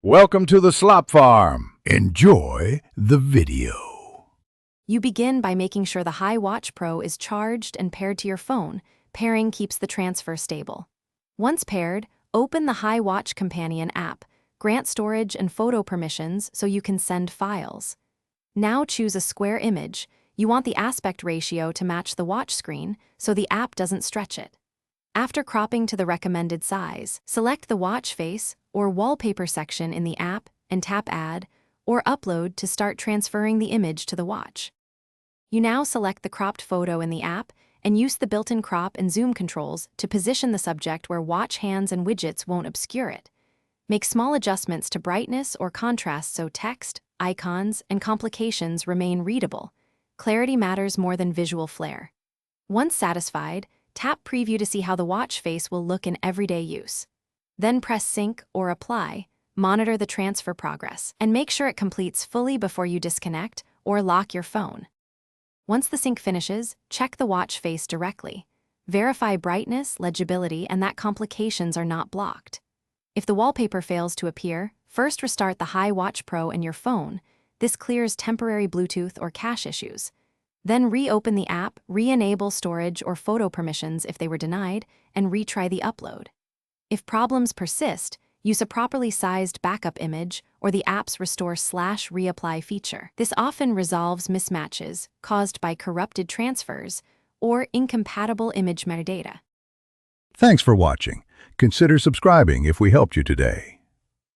Welcome to the Slop Farm. Enjoy the video. You begin by making sure the Hiwatch Pro is charged and paired to your phone. Pairing keeps the transfer stable. Once paired, open the Hiwatch Companion app. Grant storage and photo permissions so you can send files. Now choose a square image. You want the aspect ratio to match the watch screen so the app doesn't stretch it. After cropping to the recommended size, select the watch face or wallpaper section in the app and tap Add or Upload to start transferring the image to the watch. You now select the cropped photo in the app and use the built-in crop and zoom controls to position the subject where watch hands and widgets won't obscure it. Make small adjustments to brightness or contrast so text, icons, and complications remain readable. Clarity matters more than visual flair. Once satisfied, tap Preview to see how the watch face will look in everyday use. Then press Sync or Apply, monitor the transfer progress, and make sure it completes fully before you disconnect or lock your phone. Once the sync finishes, check the watch face directly. Verify brightness, legibility, and that complications are not blocked. If the wallpaper fails to appear, first restart the Hiwatch Pro and your phone. This clears temporary Bluetooth or cache issues. Then reopen the app, re-enable storage or photo permissions if they were denied, and retry the upload. If problems persist, use a properly sized backup image or the app's Restore/Reapply feature. This often resolves mismatches caused by corrupted transfers or incompatible image metadata. Thanks for watching. Consider subscribing if we helped you today.